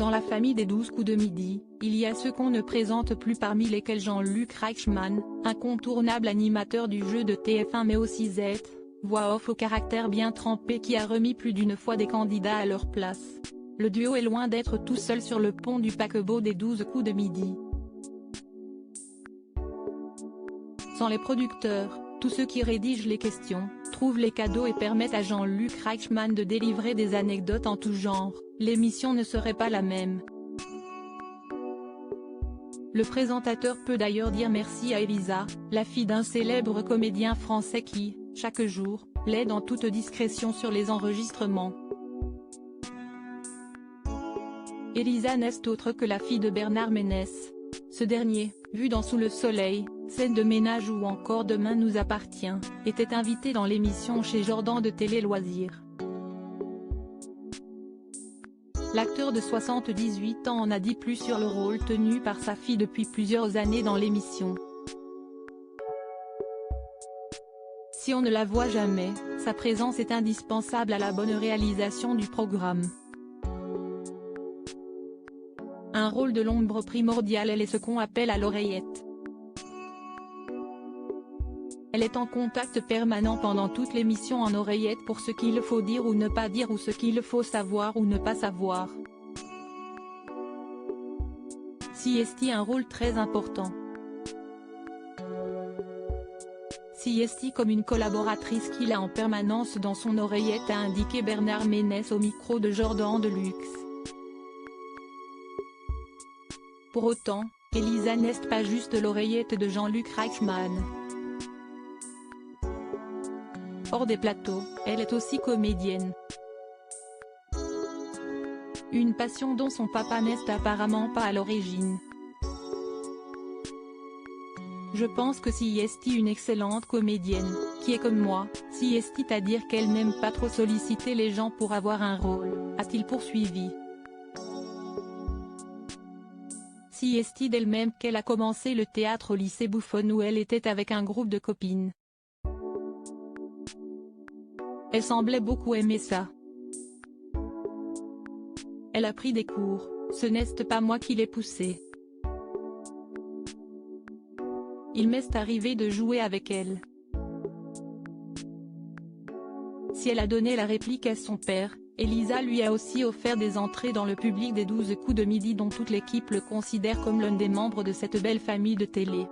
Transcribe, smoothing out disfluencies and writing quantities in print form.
Dans la famille des 12 coups de midi, il y a ceux qu'on ne présente plus parmi lesquels Jean-Luc Reichmann, incontournable animateur du jeu de TF1 mais aussi Z, voix off au caractère bien trempé qui a remis plus d'une fois des candidats à leur place. Le duo est loin d'être tout seul sur le pont du paquebot des 12 coups de midi. Sans les producteurs, tous ceux qui rédigent les questions, trouvent les cadeaux et permettent à Jean-Luc Reichmann de délivrer des anecdotes en tout genre, l'émission ne serait pas la même. Le présentateur peut d'ailleurs dire merci à Elisa, la fille d'un célèbre comédien français qui, chaque jour, l'aide en toute discrétion sur les enregistrements. Elisa n'est autre que la fille de Bernard Ménès. Ce dernier, vu dans Sous le soleil, Scène de ménage ou encore Demain nous appartient, était invité dans l'émission chez Jordan de Télé Loisirs. L'acteur de 78 ans en a dit plus sur le rôle tenu par sa fille depuis plusieurs années dans l'émission. Si on ne la voit jamais, sa présence est indispensable à la bonne réalisation du programme. Un rôle de l'ombre primordial, elle est ce qu'on appelle à l'oreillette. Elle est en contact permanent pendant toute l'émission en oreillette pour ce qu'il faut dire ou ne pas dire ou ce qu'il faut savoir ou ne pas savoir. Siesti un rôle très important. Siesti comme une collaboratrice qu'il a en permanence dans son oreillette, a indiqué Bernard Ménès au micro de Jordan de Luxe. Pour autant, Elisa n'est pas juste l'oreillette de Jean-Luc Reichmann. Hors des plateaux, elle est aussi comédienne. Une passion dont son papa n'est apparemment pas à l'origine. Je pense que Siesti une excellente comédienne, qui est comme moi, Siesti à dire qu'elle n'aime pas trop solliciter les gens pour avoir un rôle, a-t-il poursuivi. Siesti d'elle-même qu'elle a commencé le théâtre au lycée Bouffon où elle était avec un groupe de copines. Elle semblait beaucoup aimer ça. Elle a pris des cours, ce n'est pas moi qui l'ai poussée. Il m'est arrivé de jouer avec elle. Si elle a donné la réplique à son père, Elisa lui a aussi offert des entrées dans le public des 12 coups de midi dont toute l'équipe le considère comme l'un des membres de cette belle famille de télé.